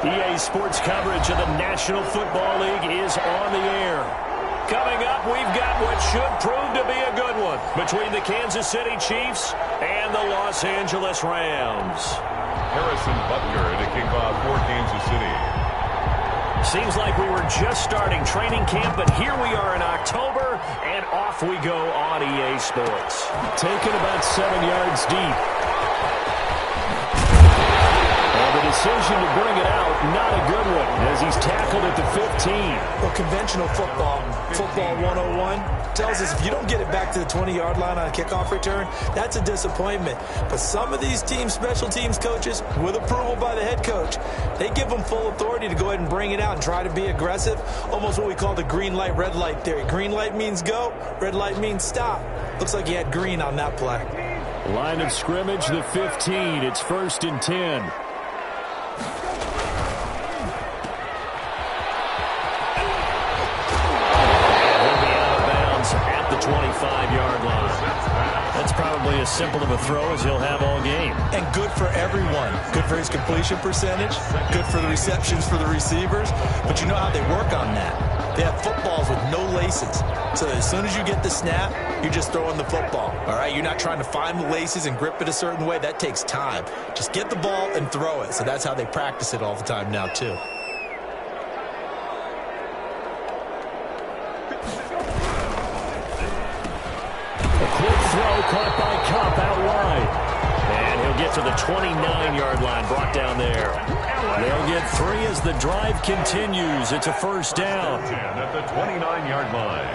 EA Sports coverage of the National Football League is on the air. Coming up, we've got what should prove to be a good one between the Kansas City Chiefs and the Los Angeles Rams. Harrison Butker to kick off for Kansas City. Seems like we were just starting training camp, but here we are in October, and off we go on EA Sports. Taken about 7 yards deep. And the decision to bring it out, not a good one, as he's tackled at the 15. Well, conventional football 101, tells us if you don't get it back to the 20-yard line on a kickoff return, that's a disappointment. But some of these teams, special teams coaches, with approval by the head coach, they give them full authority to go ahead and bring it out and try to be aggressive, almost what we call the green light, red light theory. Green light means go, red light means stop. Looks like he had green on that play. Line of scrimmage, the 15. It's 1st and 10. At the 25-yard line. That's probably as simple of a throw as he'll have all game. And good for everyone. Good for his completion percentage. Good for the receptions for the receivers. But you know how they work on that. They have footballs with no laces. So as soon as you get the snap, you're just throwing the football. All right? You're not trying to find the laces and grip it a certain way. That takes time. Just get the ball and throw it. So that's how they practice it all the time now, too. Throw caught by Cup out wide. And he'll get to the 29-yard line, brought down there. They'll get 3 as the drive continues. It's a first down. At the 29-yard line.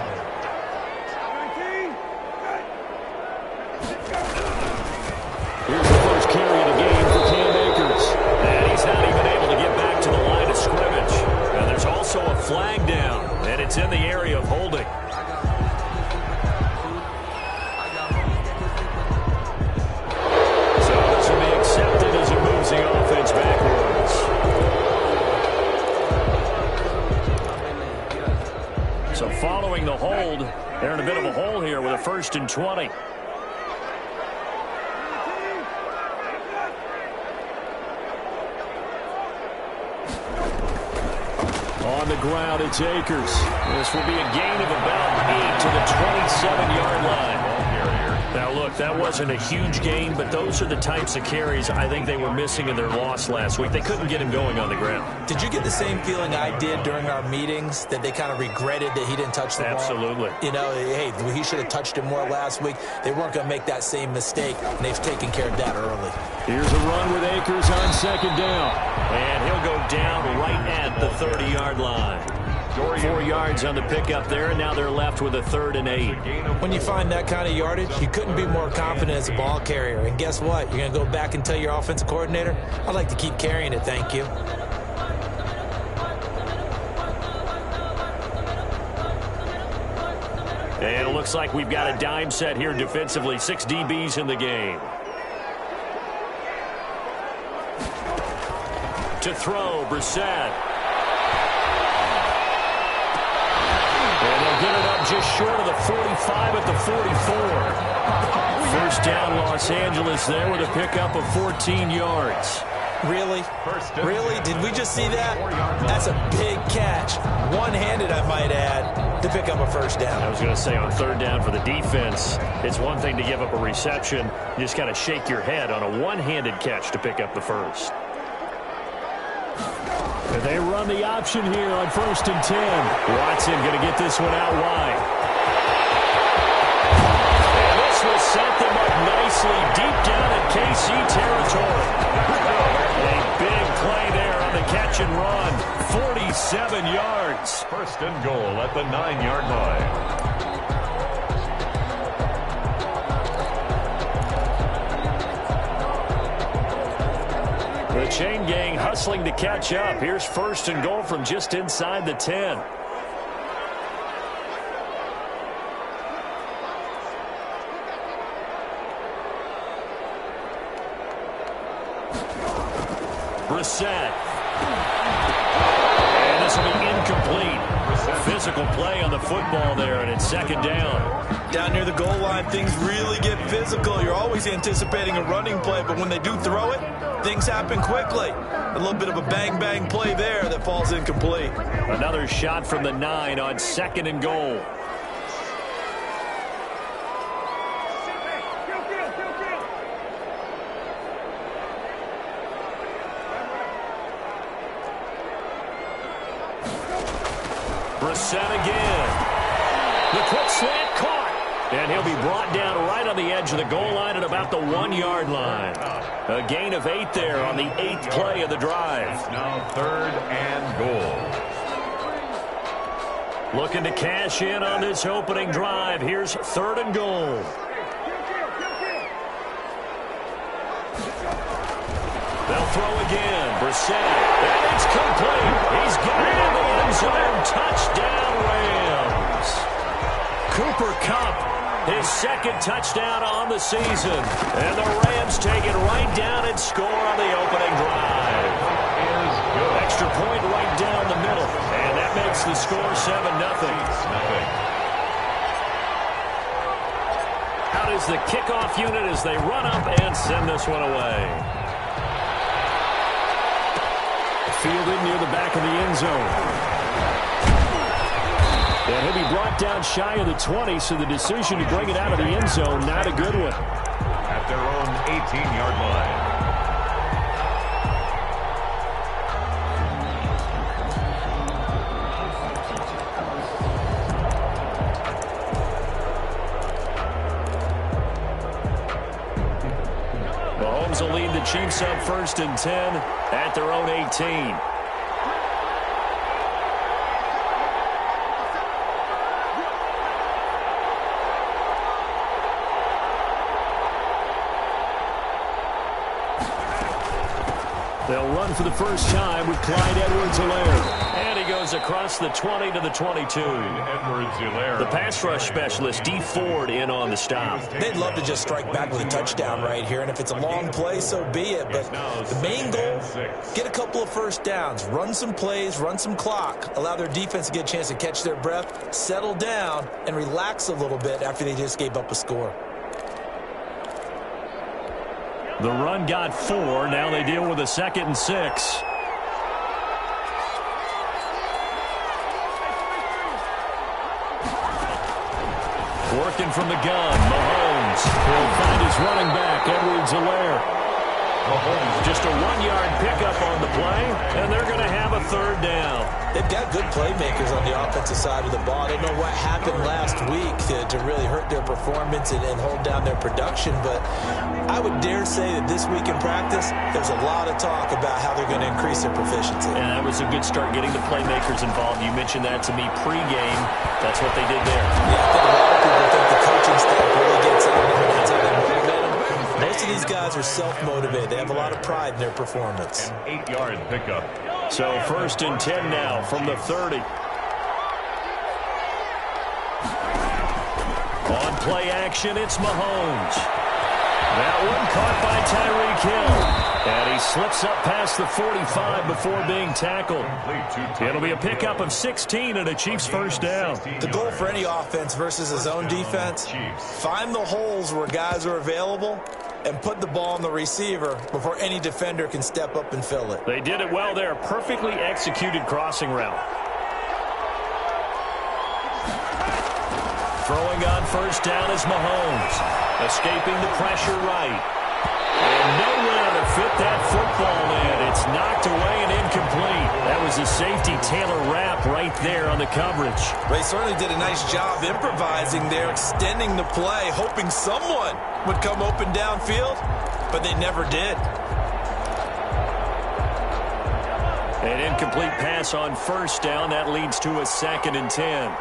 Here's the first carry of the game for Cam Akers. And he's not even able to get back to the line of scrimmage. And there's also a flag down, and it's in the area of holding. The offense backwards. So following the hold, they're in a bit of a hole here with a 1st and 20. On the ground, it's Akers. This will be a gain of about 8 to the 27-yard line. Now, look, that wasn't a huge gain, but those are the types of carries I think they were missing in their loss last week. They couldn't get him going on the ground. Did you get the same feeling I did during our meetings, that they kind of regretted that he didn't touch the ball? Absolutely. You know, hey, he should have touched it more last week. They weren't going to make that same mistake, and they've taken care of that early. Here's a run with Akers on 2nd down. And he'll go down right at the 30-yard line. 4 yards on the pickup there, and now they're left with a 3rd and 8. When you find that kind of yardage, you couldn't be more confident as a ball carrier. And guess what? You're going to go back and tell your offensive coordinator, I'd like to keep carrying it, thank you. And it looks like we've got a dime set here defensively. 6 DBs in the game. To throw, Brissett. And they'll get it up just short of the 45 at the 44. First down, Los Angeles there with a pickup of 14 yards. Really? Really? Did we just see that? That's a big catch. One-handed, I might add, to pick up a first down. I was going to say, on 3rd down for the defense, it's one thing to give up a reception. You just got to shake your head on a one-handed catch to pick up the first. And they run the option here on 1st and 10. Watson going to get this one out wide. And this will set them up nicely deep down in KC territory. A big play there on the catch and run. 47 yards. 1st and goal at the 9-yard line. The chain gang hustling to catch up. Here's 1st and goal from just inside the 10. Brissett. And this will be incomplete. Physical play on the football there, and it's 2nd down. Down near the goal line, things really get physical. You're always anticipating a running play, but when they do throw it, things happen quickly. A little bit of a bang-bang play there that falls incomplete. Another shot from the 9 on 2nd and goal. Brissett again. The quick slant caught. And he'll be brought down right on the edge of the goal line at about the 1-yard line. A gain of 8 there on the 8th play of the drive. Now 3rd and goal. Looking to cash in on this opening drive. Here's 3rd and goal. They'll throw again. Brissett. And it's complete. He's got it in the end zone. Touchdown, Rams. Cooper Kupp, his 2nd touchdown on the season. And the Rams take it right down and score on the opening drive. Extra point right down the middle. And that makes the score 7-0. Out is the kickoff unit as they run up and send this one away. Fielded near the back of the end zone. And he'll be brought down shy of the 20, so the decision to bring it out of the end zone, not a good one. At their own 18-yard line. Mahomes will lead the Chiefs up 1st and 10 at their own 18. They'll run for the first time with Clyde Edwards-Helaire. And he goes across the 20 to the 22. Edwards-Helaire. The pass rush specialist, D. Ford, in on the stop. They'd love to just strike back with a touchdown right here, and if it's a long play, so be it. But the main goal, get a couple of first downs, run some plays, run some clock, allow their defense to get a chance to catch their breath, settle down, and relax a little bit after they just gave up a score. The run got 4. Now they deal with a 2nd and 6. Working from the gun, Mahomes. He'll find his running back, Edwards-Helaire. Mahomes, just a 1-yard pickup on the play, and they're going to have a 3rd down. They've got good playmakers on the offensive side of the ball. I don't know what happened last week to really hurt their performance and hold down their production, but I would dare say that this week in practice, there's a lot of talk about how they're going to increase their proficiency. And that was a good start getting the playmakers involved. You mentioned that to me pregame. That's what they did there. Yeah, I think a lot of people think the coaching staff really gets out of them, and that's how they motivate them. Most of these guys are self-motivated. They have a lot of pride in their performance. An 8-yard pickup. So 1st and 10 now from the 30. On play action, it's Mahomes. That one caught by Tyreek Hill. And he slips up past the 45 before being tackled. It'll be a pickup of 16 and a Chiefs 1st down. The goal for any offense versus a zone defense, find the holes where guys are available and put the ball on the receiver before any defender can step up and fill it. They did it well there. Perfectly executed crossing route. Throwing on 1st down is Mahomes. Escaping the pressure right. And nowhere to fit that football in. It's knocked away and incomplete. That was a safety Taylor Rapp right there on the coverage. They certainly did a nice job improvising there, extending the play, hoping someone would come open downfield, but they never did. An incomplete pass on 1st down. That leads to a 2nd and 10.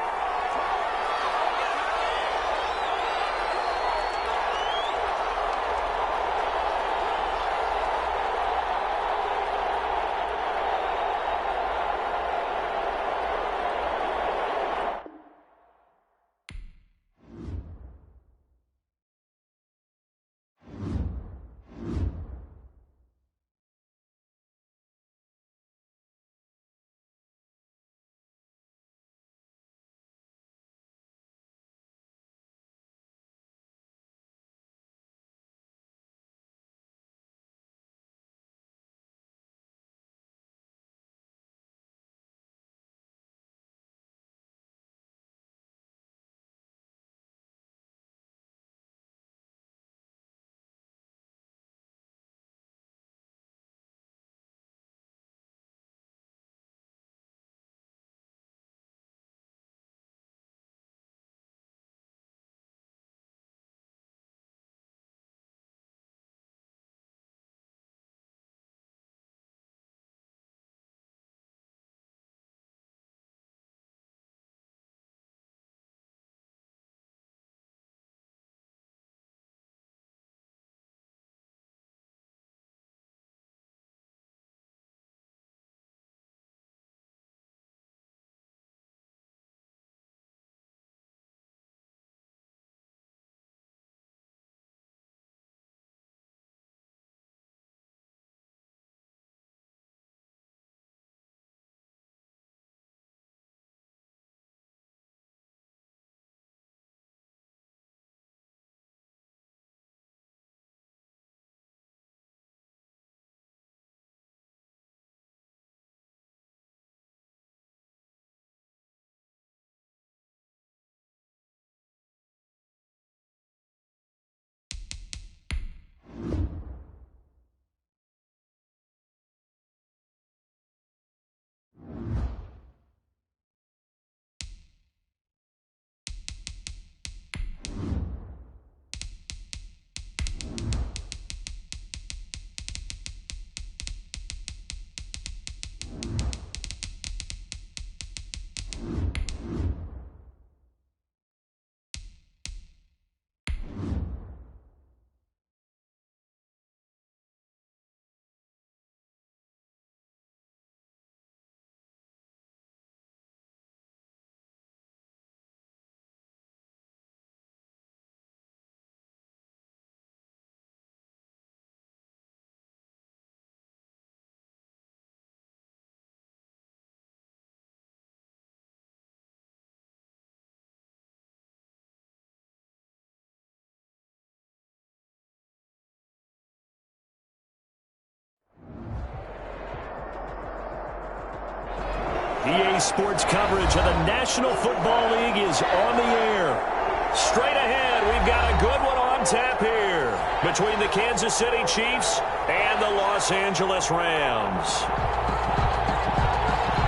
EA Sports coverage of the National Football League is on the air. Straight ahead, we've got a good one on tap here between the Kansas City Chiefs and the Los Angeles Rams.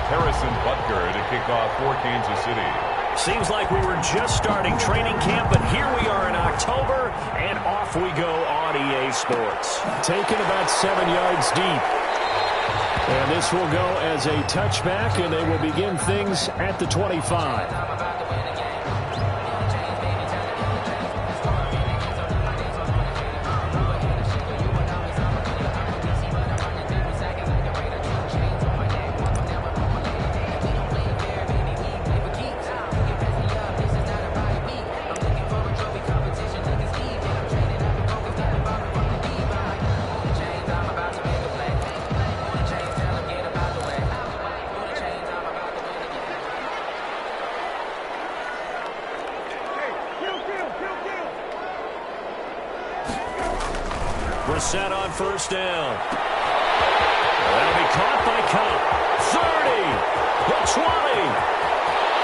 Harrison Butker to kick off for Kansas City. Seems like we were just starting training camp, but here we are in October, and off we go on EA Sports. Taken about 7 yards deep. And this will go as a touchback, and they will begin things at the 25. We're set on first down. That'll be caught by Cup. 30. The 20.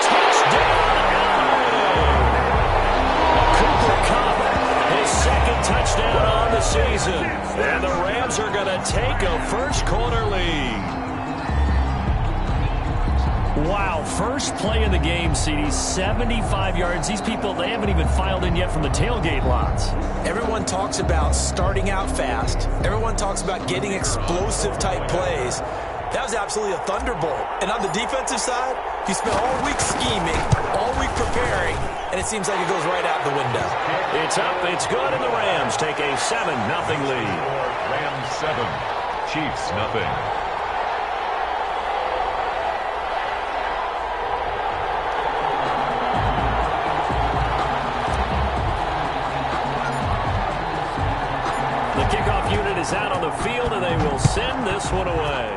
Touchdown, LA. Cooper Kupp, his second touchdown on the season. And the Rams are going to take a first-quarter lead. Wow, first play of the game, CD, 75 yards. These people, they haven't even filed in yet from the tailgate lots. Everyone talks about starting out fast. Everyone talks about getting explosive-type plays. That was absolutely a thunderbolt. And on the defensive side, you spent all week scheming, all week preparing, and it seems like it goes right out the window. It's up, it's good, and the Rams take a 7-0 lead. Rams 7, Chiefs nothing. Unit is out on the field, and they will send this one away.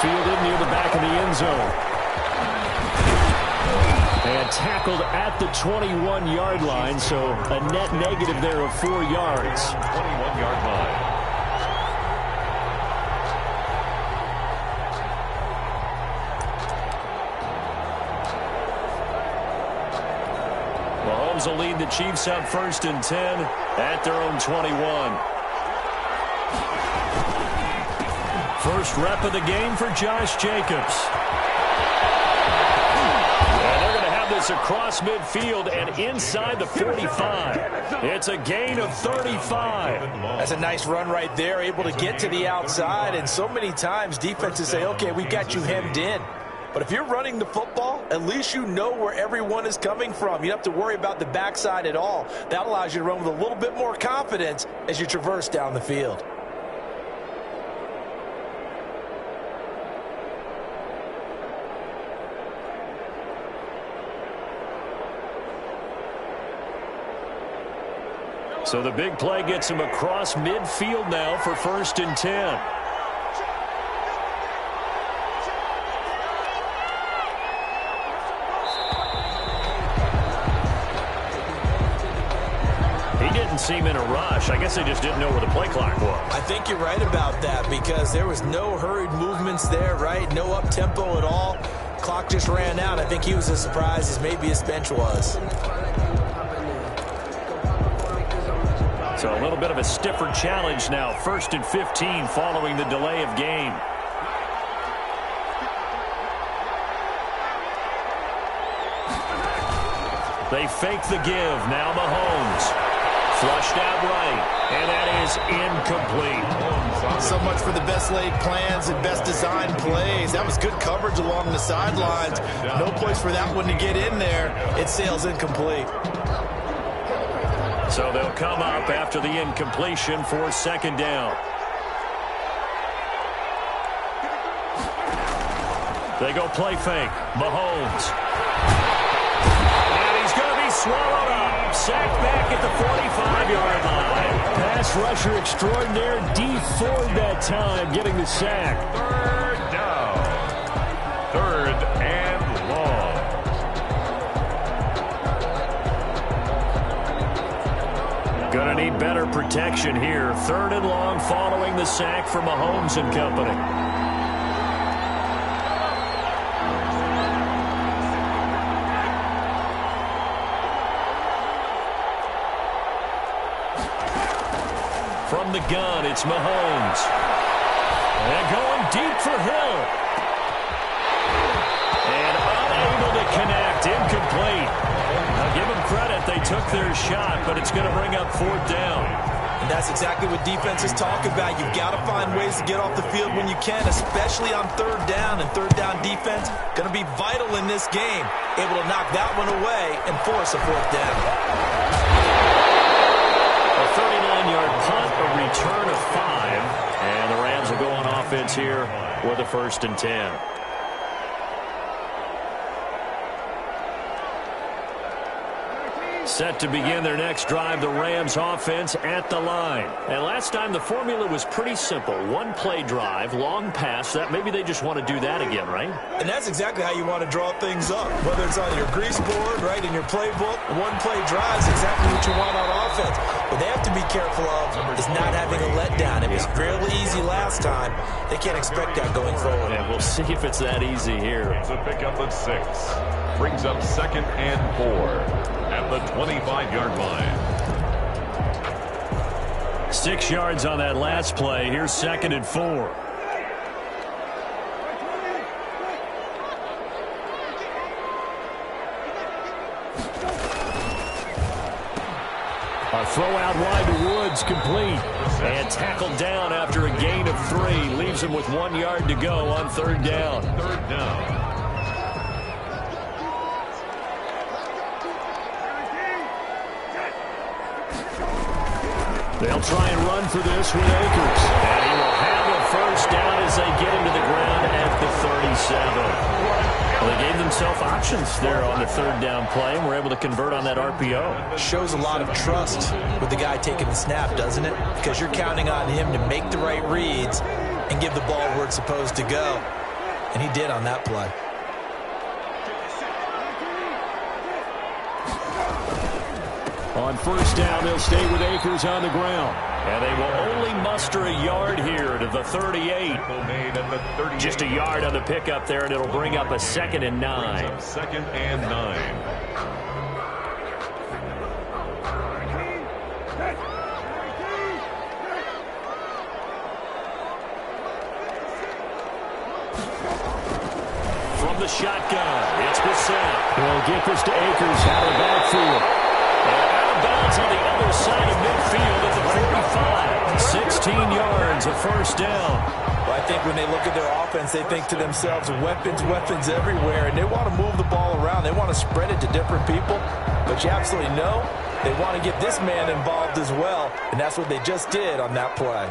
Fielded near the back of the end zone. And tackled at the 21-yard line, so a net negative there of 4 yards. 21-yard line. Mahomes will lead the Chiefs up 1st and 10 at their own 21. First rep of the game for Josh Jacobs. And they're going to have this across midfield and inside the 45. It's a gain of 35. That's a nice run right there, able to get to the outside. And so many times defenses say, okay, we got you hemmed in. But if you're running the football, at least you know where everyone is coming from. You don't have to worry about the backside at all. That allows you to run with a little bit more confidence as you traverse down the field. So the big play gets him across midfield now for 1st and 10. Seem in a rush. I guess they just didn't know where the play clock was. I think you're right about that because there was no hurried movements there, right? No up-tempo at all. Clock just ran out. I think he was as surprised as maybe his bench was. So a little bit of a stiffer challenge now. 1st and 15 following the delay of game. They fake the give. Now Mahomes. Flushed out right, and that is incomplete. So much for the best laid plans and best designed plays. That was good coverage along the sidelines. No place for that one to get in there. It sails incomplete. So they'll come up after the incompletion for 2nd down. They go play fake. Mahomes. And he's going to be swallowed up. Sacked back at the 45-yard line. Pass rusher extraordinaire. D Ford that time getting the sack. 3rd down. 3rd and long. Gonna need better protection here. 3rd and long following the sack for Mahomes and company. the gun, it's Mahomes. And going deep for Hill. And unable to connect, incomplete. Now give them credit, they took their shot, but it's going to bring up 4th down. And that's exactly what defenses talk about. You've got to find ways to get off the field when you can, especially on 3rd down. And 3rd down defense going to be vital in this game. Able to knock that one away and force a 4th down. A 39-yard punt, a return of 5. And the Rams will go on offense here with a 1st and 10. Set to begin their next drive, the Rams offense at the line. And last time the formula was pretty simple. 1-play drive, long pass. That maybe they just want to do that again, right? And that's exactly how you want to draw things up. Whether it's on your grease board, right, in your playbook, 1-play drive is exactly what you want on offense. What they have to be careful of is not having a letdown. It was fairly easy last time. They can't expect that going forward. And we'll see if it's that easy here. It's a pickup of 6. Brings up 2nd and 4. At the 25-yard line. 6 yards on that last play. Here's 2nd and 4. A throw out wide to Woods, complete. And tackled down after a gain of 3. Leaves him with 1 yard to go on 3rd down. 3rd down. They'll try and run for this with Akers. And he will have a 1st down as they get him to the ground at the 37. Well, they gave themselves options there on the 3rd down play and were able to convert on that RPO. Shows a lot of trust with the guy taking the snap, doesn't it? Because you're counting on him to make the right reads and give the ball where it's supposed to go. And he did on that play. On 1st down, they'll stay with Akers on the ground. And they will only muster a yard here to the 38. Just a yard on the pickup there, and it'll bring up a 2nd and 9. 2nd and 9. From the shotgun, it's Bissett. They'll get this to Akers out of the backfield. Bounds on the other side of midfield at the 45. 16 yards, a 1st down. Well, I think when they look at their offense, they think to themselves, weapons, weapons everywhere, and they want to move the ball around. They want to spread it to different people, but you absolutely know they want to get this man involved as well, and that's what they just did on that play.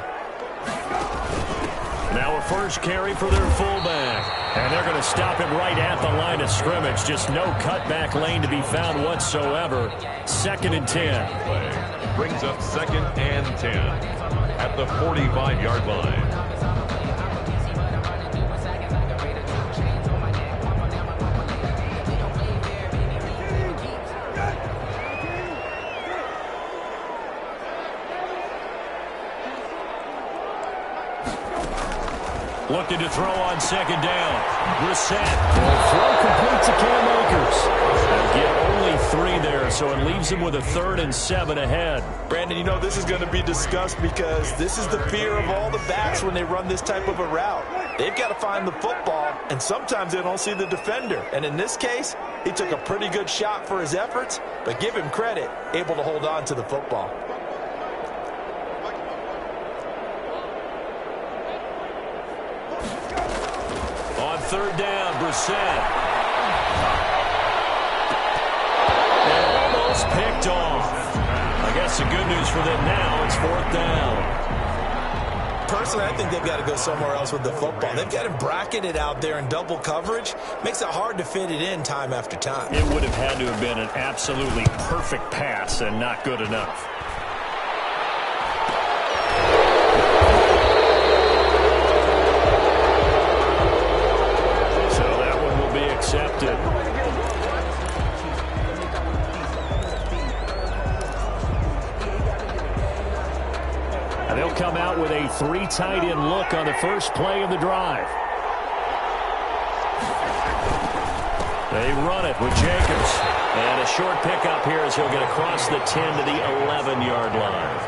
Now a 1st carry for their fullback. And they're going to stop him right at the line of scrimmage. Just no cutback lane to be found whatsoever. 2nd and 10. Brings up 2nd and 10 at the 45-yard line. Looking to throw on 2nd down. Brissett. Throw complete to Cam Akers. They'll get only 3 there, so it leaves him with a 3rd and 7 ahead. Brandon, you know this is going to be discussed because this is the fear of all the backs when they run this type of a route. They've got to find the football, and sometimes they don't see the defender. And in this case, he took a pretty good shot for his efforts, but give him credit, able to hold on to the football. On 3rd down, Brissett. And almost picked off. I guess the good news for them now, it's 4th down. Personally, I think they've got to go somewhere else with the football. They've got him bracketed out there in double coverage. Makes it hard to fit it in time after time. It would have had to have been an absolutely perfect pass and not good enough. So that one will be accepted. And they'll come out with a 3 tight end look on the first play of the drive. They run it with Jacobs. And a short pickup here as he'll get across the 10 to the 11-yard line.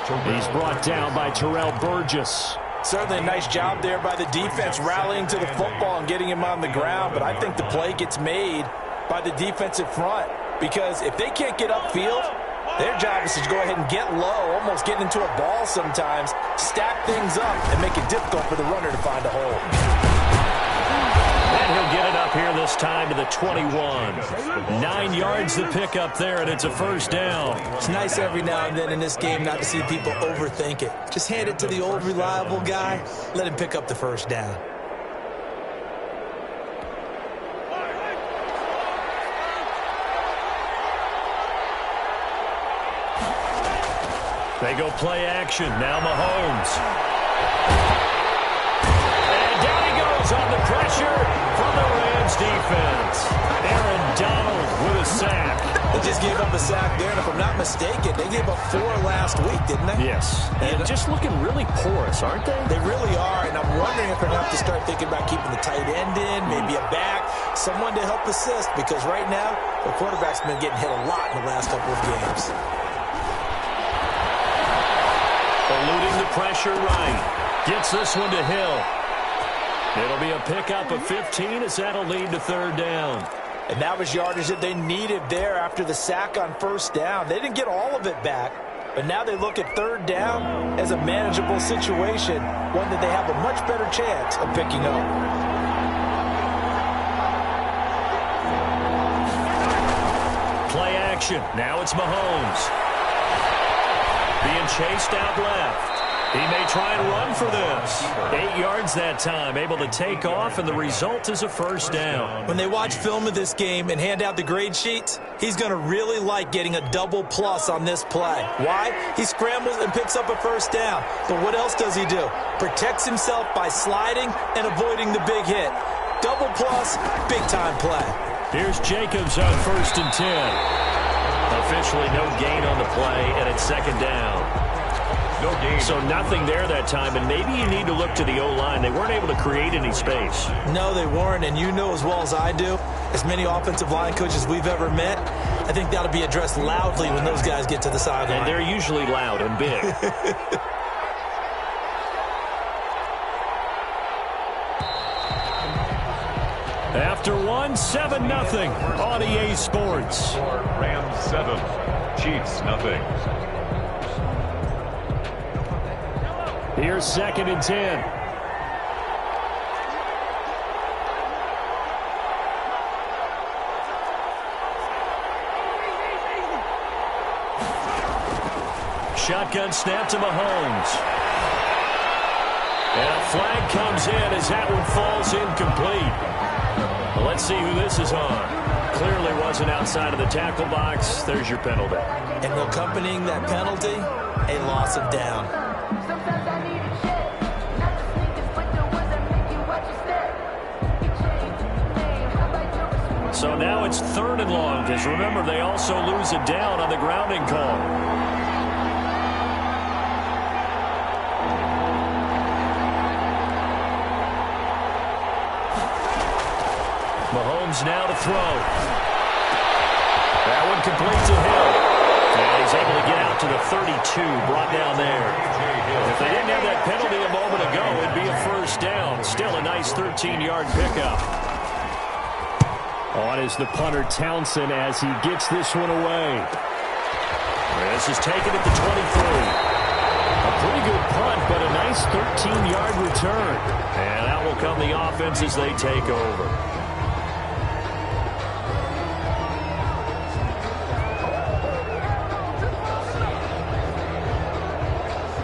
He's brought down by Terrell Burgess. Certainly a nice job there by the defense rallying to the football and getting him on the ground, but I think the play gets made by the defensive front because if they can't get upfield, their job is to go ahead and get low, almost getting into a ball sometimes, stack things up, and make it difficult for the runner to find a hole. And he'll get it up here this time to the 21. 9 yards to pick up there, and it's a first down. It's nice every now and then in this game not to see people overthink it. Just hand it to the old reliable guy, let him pick up the first down. They go play action. Now Mahomes. And down he goes on the pressure from the Rams defense. Aaron Donald with a sack. They just gave up a sack there, and if I'm not mistaken, they gave up 4 last week, didn't they? Yes. And just looking really porous, aren't they? They really are, and I'm wondering if they're going to have to start thinking about keeping the tight end in, maybe a back, someone to help assist, because right now, the quarterback's been getting hit a lot in the last couple of games. Eluding the pressure right. Gets this one to Hill. It'll be a pickup of 15 as that'll lead to third down. And that was yardage that they needed there after the sack on first down. They didn't get all of it back, but now they look at third down as a manageable situation, one that they have a much better chance of picking up. Play action. Now it's Mahomes. Being chased out left. He may try and run for this. 8 yards that time, able to take off, and the result is a first down. When they watch film of this game and hand out the grade sheets, he's going to really like getting a double plus on this play. Why? He scrambles and picks up a first down. But what else does he do? Protects himself by sliding and avoiding the big hit. Double plus, big-time play. Here's Jacobs on 1st and 10. Officially no gain on the play, and it's second down. No gain. So nothing there that time, and maybe you need to look to the O-line. They weren't able to create any space. No, they weren't, and you know as well as I do, as many offensive line coaches we've ever met, I think that'll be addressed loudly when those guys get to the sideline. And they're usually loud and big. After one, 7-0 on EA Sports. Rams 7, Chiefs nothing. Here's 2nd and 10. Shotgun snap to Mahomes. And a flag comes in as that one falls incomplete. Well, let's see who this is on. Clearly wasn't outside of the tackle box. There's your penalty. And accompanying that penalty, a loss of down. So now it's 3rd and long, because remember, they also lose a down on the grounding call. Mahomes now to throw. That one complete to Hill. And he's able to get out to the 32, brought down there. If they didn't have that penalty a moment ago, it'd be a first down. Still a nice 13-yard pickup. On is the punter Townsend as he gets this one away. This is taken at the 23. A pretty good punt, but a nice 13-yard return. And out will come the offense as they take over.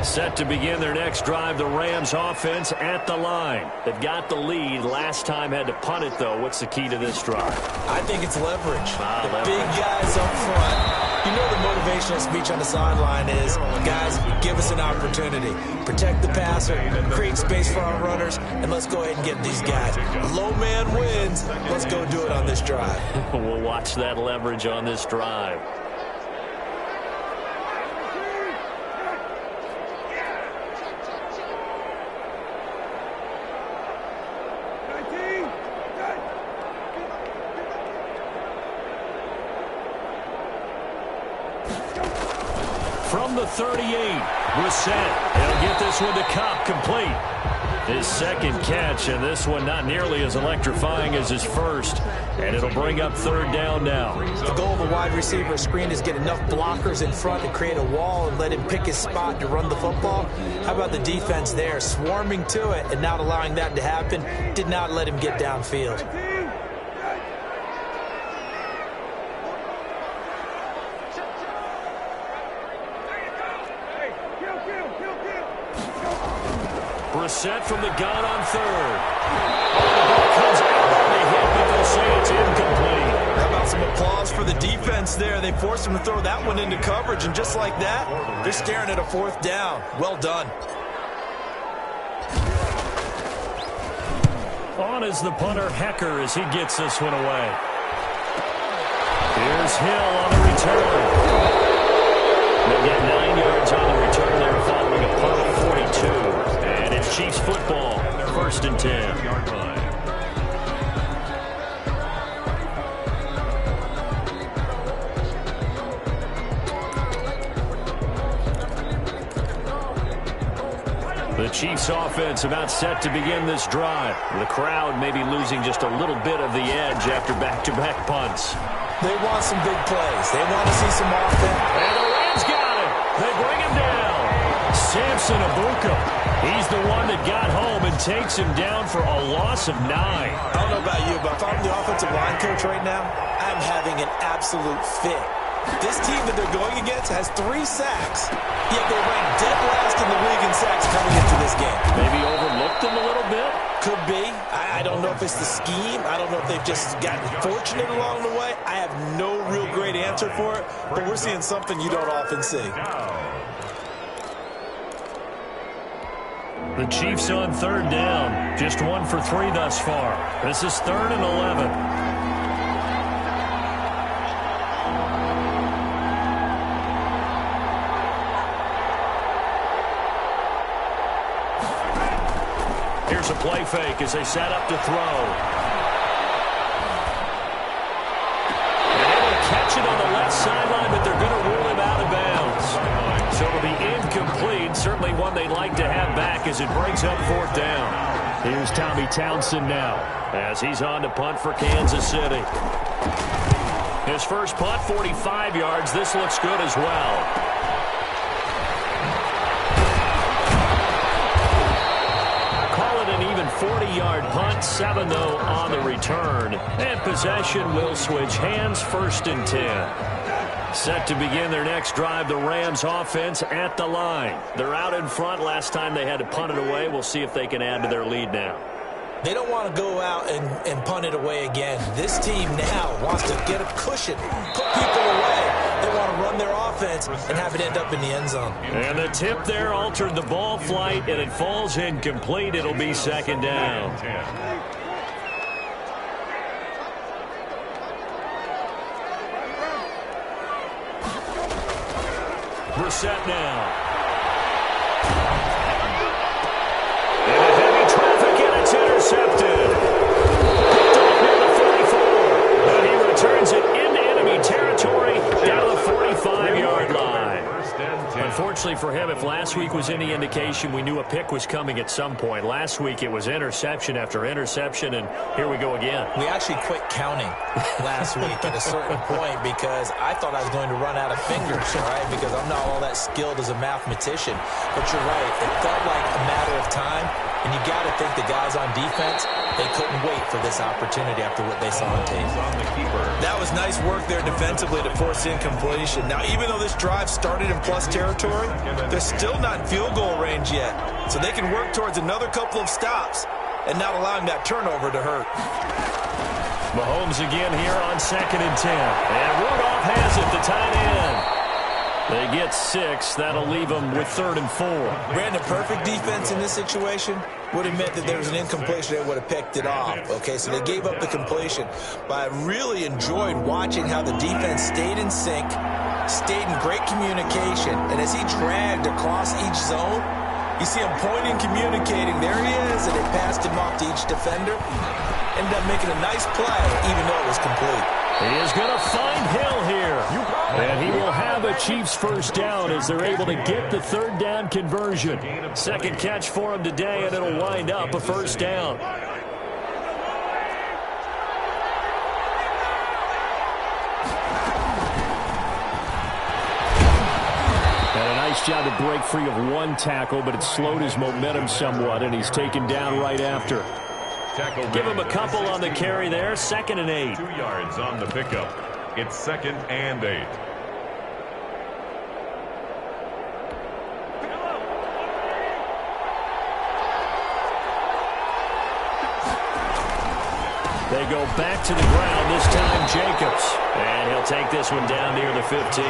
Set to begin their next drive, the Rams offense at the line. They've got the lead. Last time had to punt it, though. What's the key to this drive? I think it's leverage. Leverage. Big guys up front. You know the motivational speech on the sideline is, guys, give us an opportunity. Protect the passer, create space for our runners, and let's go ahead and get these guys. Low man wins. Let's go do it on this drive. We'll watch that leverage on this drive. From from the 38. Brissett, he'll get this one to Cobb, complete. His second catch, and this one not nearly as electrifying as his first. And it'll bring up third down now. The goal of a wide receiver screen is get enough blockers in front to create a wall and let him pick his spot to run the football. How about the defense there, swarming to it and not allowing that to happen? Did not let him get downfield. Brissett from the gun on third. Comes out on the hit, but they'll say it's incomplete. How about some applause for the defense there? They forced him to throw that one into coverage, and just like that, they're staring at a fourth down. Well done. On is the punter, Hecker, as he gets this one away. Here's Hill on the return. They'll get 9 yards on the return there following a punt of 42. And it's Chiefs football, first and 10. The Chiefs offense about set to begin this drive. The crowd may be losing just a little bit of the edge after back-to-back punts. They want some big plays. They want to see some offense. And the Rams got him. They bring him down. Samson Abuka. He's the one that got home and takes him down for a loss of 9. I don't know about you, but if I'm the offensive line coach right now, I'm having an absolute fit. This team that they're going against has 3 sacks, yet they rank dead last in the league in sacks coming into this game. Maybe overlooked them a little bit? Could be. I don't know if it's the scheme. I don't know if they've just gotten fortunate along the way. I have no real great answer for it, but we're seeing something you don't often see. The Chiefs on third down. Just 1 for 3 thus far. This is 3rd and 11. Here's a play fake as they set up to throw. And they will catch it on the left sideline, but they're going to rule him out of bounds. So it'll be incomplete. Certainly one they'd like to have back as it brings up 4th down. Here's Tommy Townsend now as he's on to punt for Kansas City. His first punt, 45 yards. This looks good as well. An even 40-yard punt, 7 though on the return. And possession will switch hands, 1st and 10. Set to begin their next drive, the Rams offense at the line. They're out in front. Last time they had to punt it away. We'll see if they can add to their lead now. They don't want to go out and punt it away again. This team now wants to get a cushion, put people away. They want to run their offense and have it end up in the end zone. And the tip there altered the ball flight, and it falls incomplete. It'll be 2nd down. Brissett now. And a heavy traffic, and it's intercepted. Picked off near the 44. But he returns it into enemy territory down to the 45-yard line. Unfortunately for him, if last week was any indication, we knew a pick was coming at some point. Last week it was interception after interception, and here we go again. We actually quit counting last week at a certain point because I thought I was going to run out of fingers, all right, because I'm not all that skilled as a mathematician. But you're right. It felt like a matter of time, and you got to think the guys on defense, they couldn't wait for this opportunity after what they saw on tape. That was nice work there defensively to force incompletion. Now, even though this drive started in plus territory, they're still not in field goal range yet. So they can work towards another couple of stops and not allowing that turnover to hurt. Mahomes again here on 2nd and 10. And Rudolph has it, the tight end. They get 6. That'll leave them with 3rd and 4. Brandon, perfect defense in this situation would have meant that there was an incompletion that would have picked it off. Okay, so they gave up the completion. But I really enjoyed watching how the defense stayed in sync, stayed in great communication, and as he dragged across each zone, you see him pointing, communicating. There he is, and they passed him off to each rush defender. Ended up making a nice play, even though it was complete. He is going to find Hill here. And he will have a Chiefs first down as they're able to get the third down conversion. Second catch for him today, and it'll wind up a first down. And a nice job to break free of one tackle, but it slowed his momentum somewhat, and he's taken down right after. Give him a couple on the carry there. 2nd and 8. 2 yards on the pickup. It's 2nd and 8. They go back to the ground, this time Jacobs. And he'll take this one down near the 15.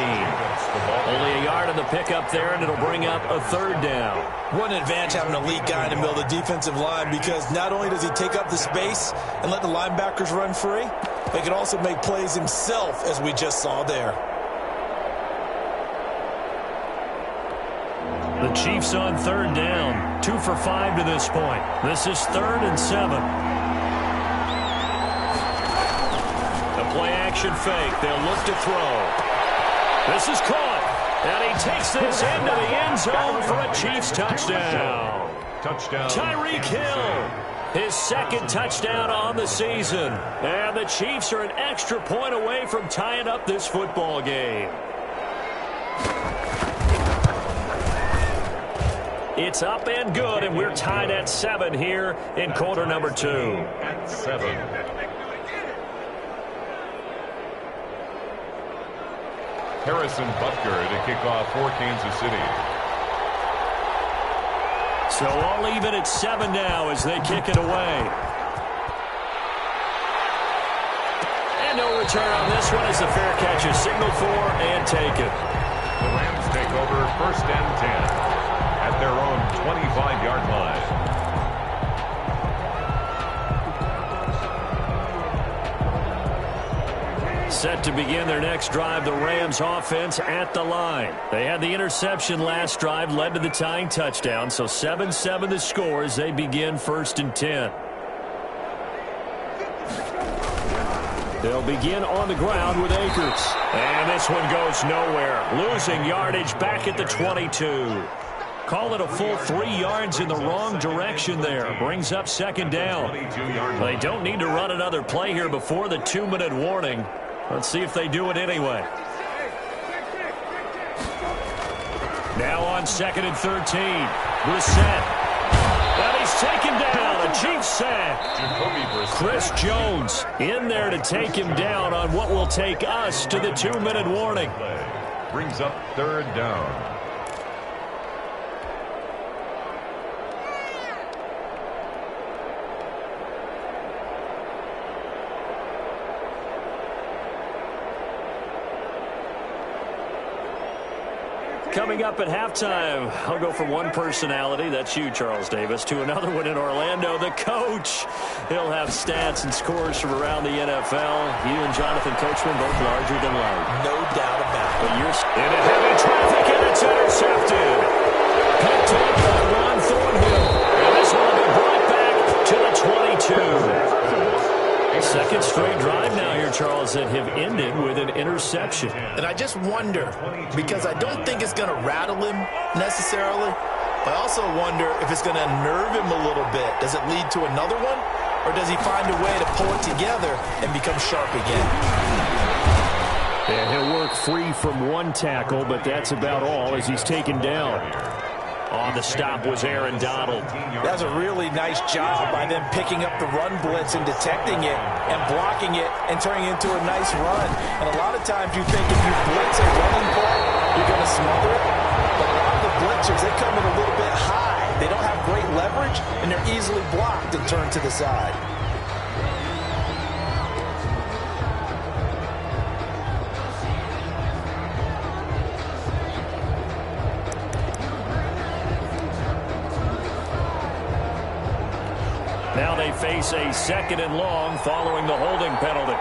Only a yard on the pickup there, and it'll bring up a third down. What an advantage having an elite guy in the middle of the defensive line, because not only does he take up the space and let the linebackers run free, but he can also make plays himself, as we just saw there. The Chiefs on third down. 2 for 5 to this point. This is 3rd and 7. Play-action fake. They'll look to throw. This is caught. And he takes this into the end zone for a Chiefs touchdown. Tyreek Hill, his 2nd touchdown on the season. And the Chiefs are an extra point away from tying up this football game. It's up and good, and we're tied at 7 here in quarter number 2. At 7. Harrison Butker to kick off for Kansas City. So all even at 7 now as they kick it away. And no return on this one as the fair catch is signaled for and taken. The Rams take over 1st and 10 at their own 25-yard line. Set to begin their next drive, the Rams offense at the line. They had the interception last drive, led to the tying touchdown, so 7-7 the score as they begin 1st and 10. They'll begin on the ground with Akers. And this one goes nowhere. Losing yardage back at the 22. Call it a full 3 yards in the wrong direction there. Brings up 2nd down. They don't need to run another play here before the 2-minute warning. Let's see if they do it anyway. Now on 2nd and 13. Brissett. And he's taken down. A Chiefs sack. Chris Jones in there to take him down on what will take us to the 2-minute warning. Brings up 3rd down. Coming up at halftime, I'll go from one personality, that's you, Charles Davis, to another one in Orlando, the coach. He'll have stats and scores from around the NFL. You and Jonathan Coachman both larger than life. No doubt about it. But you're into heavy traffic, and it's intercepted. Picked up by Ron Thornhill. And this one will be brought back to the 22. Second straight drive now here, Charles, that have ended with an interception. And I just wonder, because I don't think it's going to rattle him necessarily, but I also wonder if it's going to unnerve him a little bit. Does it lead to another one, or does he find a way to pull it together and become sharp again? And he'll work free from one tackle, but that's about all as he's taken down. On the stop was Aaron Donald. That was a really nice job by them picking up the run blitz and detecting it and blocking it and turning it into a nice run. And a lot of times you think if you blitz a running play, you're going to smother it. But a lot of the blitzers, they come in a little bit high. They don't have great leverage, and they're easily blocked and turned to the side. Now they face a 2nd and long following the holding penalty.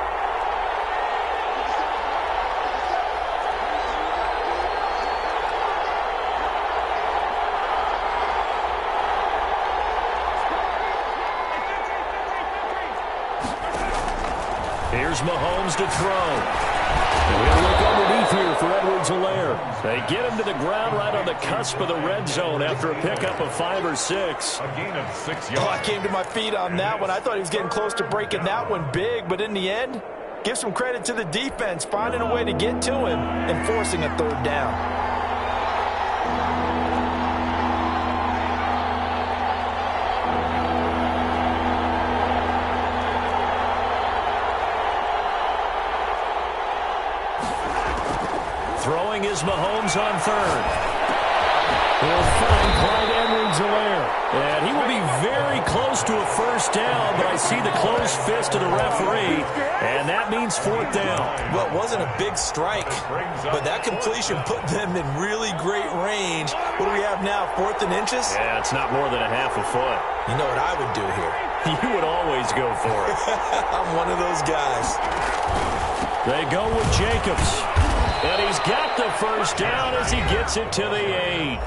Here's Mahomes to throw. He'll look underneath here for Edwards-Helaire. They get him to the ground right on the cusp of the red zone after a pickup of 5 or 6. A gain of 6 yards. Oh, I came to my feet on that one. I thought he was getting close to breaking that one big, but in the end, give some credit to the defense, finding a way to get to him and forcing a 3rd down. Throwing is Mahomes on 3rd. He'll find Clyde Edwards-Helaire. And he will be very close to a 1st down, but I see the closed fist of the referee, and that means 4th down. Well, it wasn't a big strike, but that completion put them in really great range. What do we have now, 4th and inches? Yeah, it's not more than a half a foot. You know what I would do here? You would always go for it. I'm one of those guys. They go with Jacobs. And he's got the 1st down as he gets it to the 8.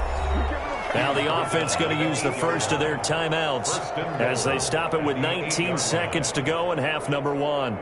Now the offense going to use the first of their timeouts as they stop it with 19 seconds to go in half number 1.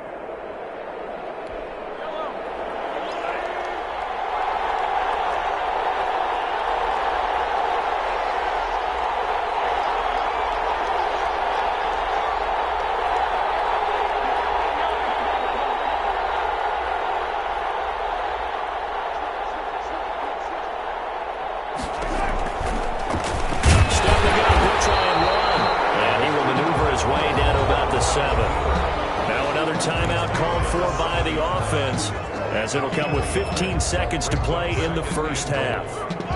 As it'll come with 15 seconds to play in the 1st half.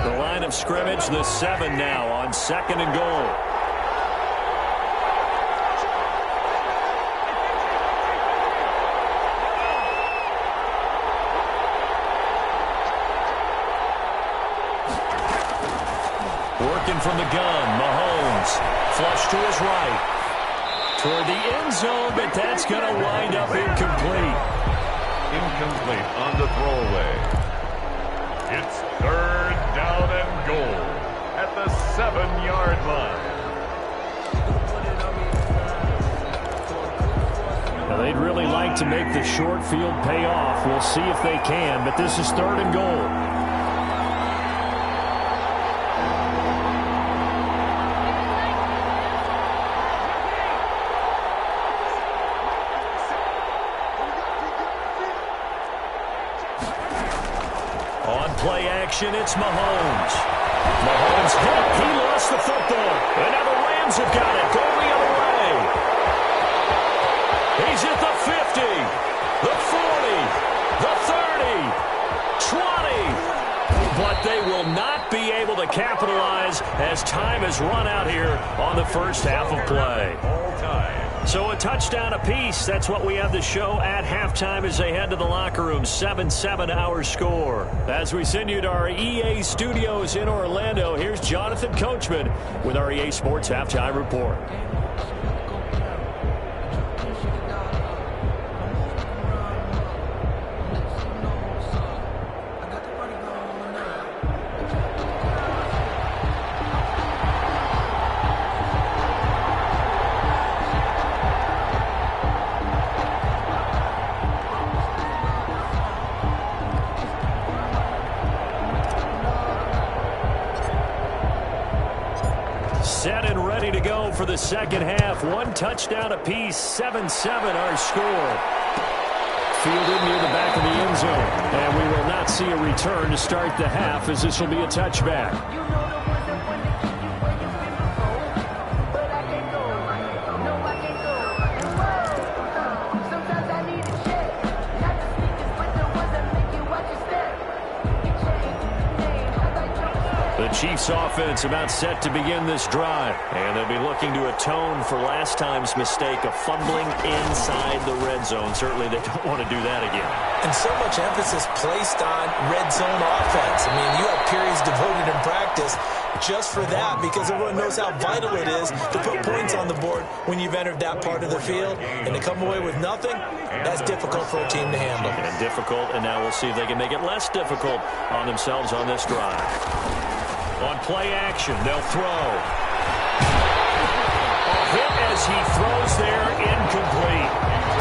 The line of scrimmage, the 7 now on 2nd and goal. Working from the gun, Mahomes. Flush to his right. Toward the end zone, but that's going to wind up incomplete. Incomplete on the throwaway. It's 3rd down and goal at the 7-yard line. Now they'd really like to make the short field pay off. We'll see if they can, but this is 3rd and goal. Play action, it's Mahomes. Mahomes hit. He lost the football. And now the Rams have got it. Going the other way. He's at the 50, the 40, the 30, 20. But they will not be able to capitalize as time has run out here on the 1st half of play. All time. So a touchdown apiece. That's what we have to show at halftime as they head to the locker room. 7-7 our score. As we send you to our EA studios in Orlando, here's Jonathan Coachman with our EA Sports Halftime Report. Set and ready to go for the 2nd half. 1 touchdown apiece, 7-7 our score. Fielded near the back of the end zone. And we will not see a return to start the half as this will be a touchback. The Chiefs offense about set to begin this drive. And they'll be looking to atone for last time's mistake of fumbling inside the red zone. Certainly they don't want to do that again. And so much emphasis placed on red zone offense. I mean, you have periods devoted in practice just for that because everyone knows how vital it is to put points on the board when you've entered that part of the field. And to come away with nothing, that's difficult for a team to handle. And difficult, and now we'll see if they can make it less difficult on themselves on this drive. On play action, they'll throw. A hit as he throws there, incomplete.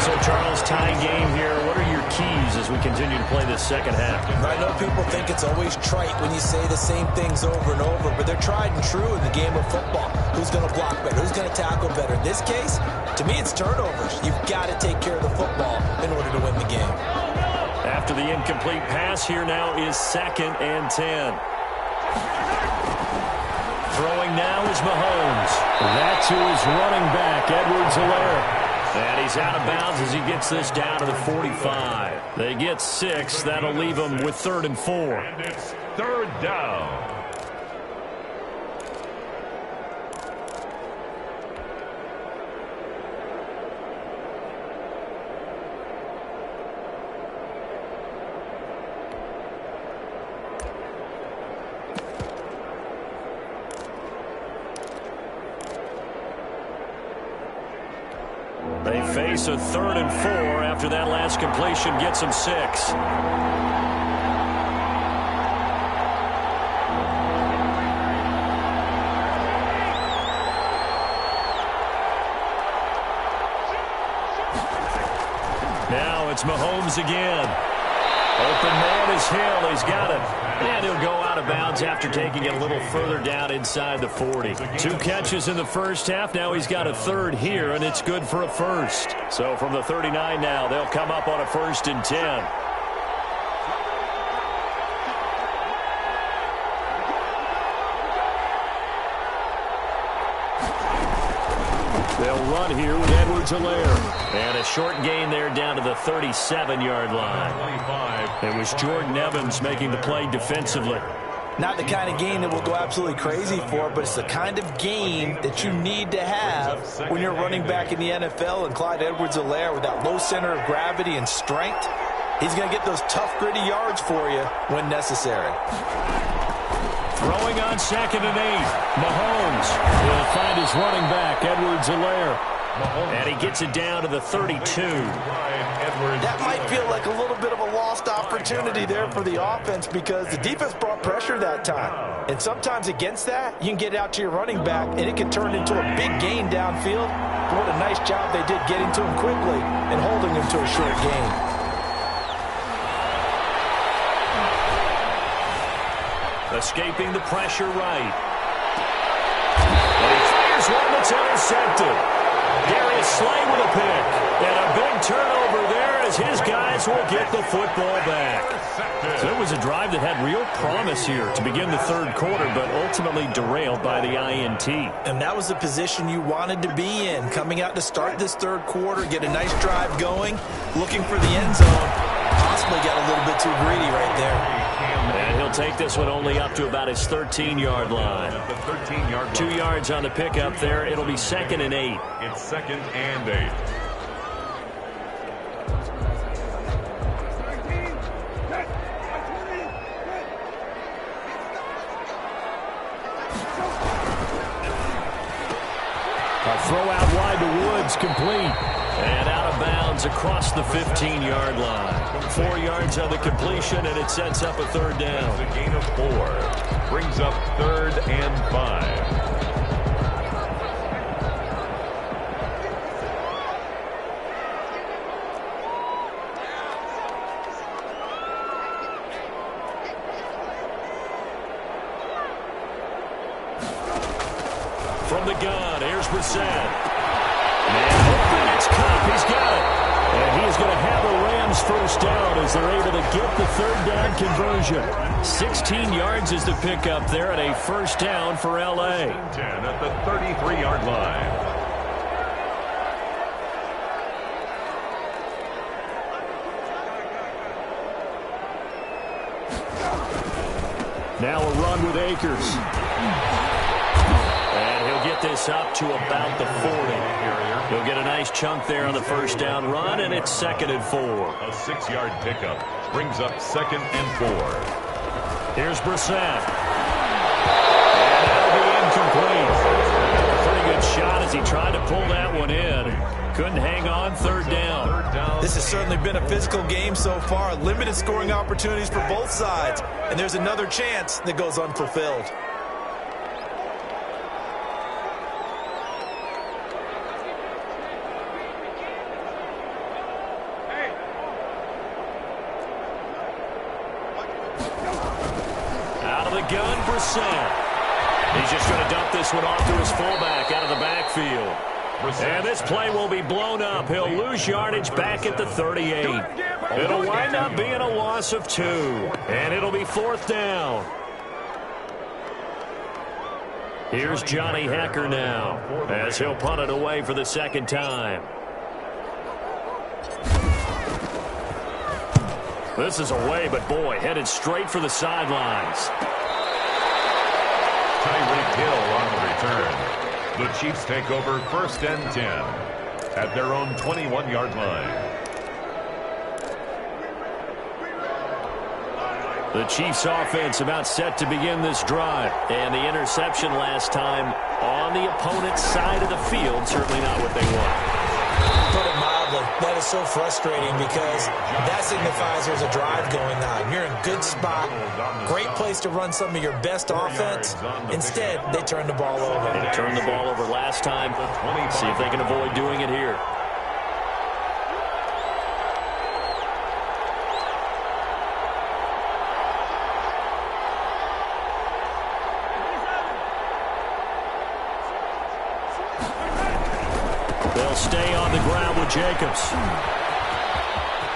So, Charles, tie game here. What are your keys as we continue to play this second half? I know people think it's always trite when you say the same things over and over, but they're tried and true in the game of football. Who's going to block better? Who's going to tackle better? In this case, to me, it's turnovers. You've got to take care of the football in order to win the game. After the incomplete pass, here now is 2nd and 10. Throwing now is Mahomes. That's who is running back, Edwards-Helaire. And he's out of bounds as he gets this down to the 45. They get 6. That'll leave them with 3rd and 4. And it's 3rd down. They face a 3rd and 4 after that last completion gets them 6. Now it's Mahomes again. Open man is Hill. He's got it. And he'll go out of bounds after taking it a little further down inside the 40. 2 catches in the first half. Now he's got a 3rd here, and it's good for a 1st. So from the 39 now, they'll come up on a 1st and 10. They'll run here with Edwards-Helaire. And a short gain there down to the 37-yard line. It was Jordan Evans making the play defensively. Not the kind of game that we'll go absolutely crazy for, but it's the kind of game that you need to have when you're running back in the NFL. And Clyde Edwards-Helaire, with that low center of gravity and strength, he's going to get those tough, gritty yards for you when necessary. Throwing on 2nd and 8. Mahomes will find his running back, Edwards-Helaire. And he gets it down to the 32. That might feel like a little bit of a lost opportunity there for the offense because the defense brought pressure that time. And sometimes against that, you can get out to your running back, and it can turn into a big gain downfield. But what a nice job they did getting to him quickly and holding him to a short gain. Escaping the pressure right. And he fires one that's intercepted. Darius Slay with a pick. And a big turnover there as his guys will get the football back. So it was a drive that had real promise here to begin the 3rd quarter, but ultimately derailed by the INT. And that was the position you wanted to be in, coming out to start this 3rd quarter, get a nice drive going, looking for the end zone. Possibly got a little bit too greedy right there. And he'll take this one only up to about his 13-yard line. 2 yards on the pickup there. It'll be 2nd and 8. It's 2nd and 8. A throw out wide to Woods, complete. And out of bounds across the 15-yard line. 4 yards on the completion, and it sets up a 3rd down. It's a gain of 4. Brings up 3rd and 5. From the gun, here's Brissett. And open, it's Cup. He's got it. And he's going to have a Rams 1st down as they're able to get the 3rd down conversion. 16 yards is the pickup there and a 1st down for L.A. 10 at the 33-yard line. Now a run with Akers. And he'll get this up to about the 40. He'll get a nice chunk there on the 1st down run, and it's 2nd and 4. A 6-yard pickup brings up 2nd and 4. Here's Brissett. And that'll be incomplete. A pretty good shot as he tried to pull that one in. Couldn't hang on. 3rd down. This has certainly been a physical game so far. Limited scoring opportunities for both sides. And there's another chance that goes unfulfilled. gun, Brissett. He's just going to dump this one off to his fullback out of the backfield. And this play will be blown up. He'll lose yardage back at the 38. It'll wind up being a loss of 2. And it'll be 4th down. Here's Johnny Hecker now as he'll punt it away for the 2nd time. This is away, but boy, headed straight for the sidelines. Tyreek Hill on the return. The Chiefs take over 1st and 10 at their own 21-yard line. The Chiefs offense about set to begin this drive. And the interception last time on the opponent's side of the field, certainly not what they want. Put it mildly, that is so frustrating because that signifies there's a drive going on. You're in a good spot, great place to run some of your best offense. Instead, they turn the ball over. They turned the ball over last time. See if they can avoid doing it here. They'll stay on the ground with Jacobs.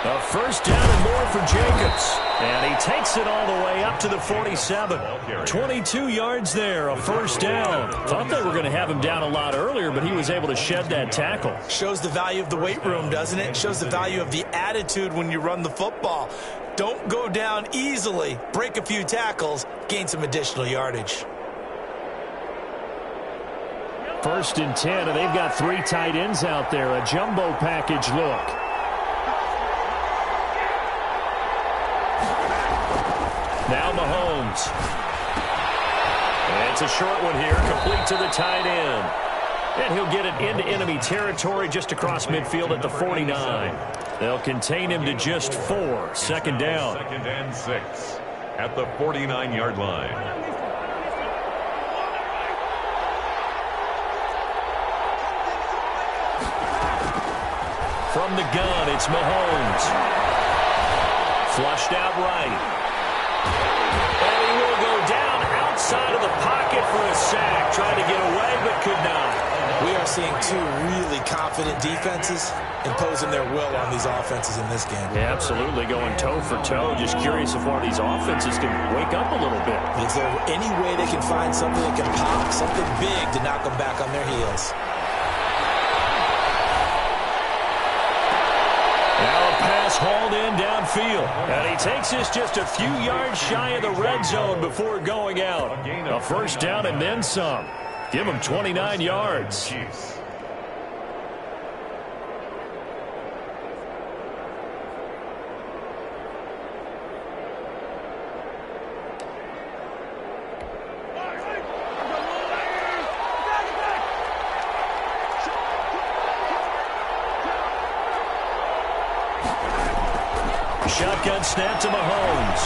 A 1st down and more for Jacobs. And he takes it all the way up to the 47. 22 yards there, a 1st down. Thought they were going to have him down a lot earlier, but he was able to shed that tackle. Shows the value of the weight room, doesn't it? Shows the value of the attitude when you run the football. Don't go down easily. Break a few tackles, gain some additional yardage. 1st and 10, and they've got 3 tight ends out there. A jumbo package look. Now Mahomes. And it's a short one here, complete to the tight end. And he'll get it into enemy territory just across midfield at the 49. They'll contain him to just 4. 2nd down. 2nd and 6 at the 49-yard line. From the gun, it's Mahomes. Flushed out right. And he will go down outside of the pocket for a sack. Tried to get away, but could not. We are seeing 2 really confident defenses imposing their will on these offenses in this game. Yeah, absolutely, going toe for toe. Just curious if one of these offenses can wake up a little bit. Is there any way they can find something that can pop, something big to knock them back on their heels? Pass hauled in downfield. And he takes this just a few yards shy of the red zone before going out. A 1st down and then some. Give him 29 yards. Shotgun snap to Mahomes.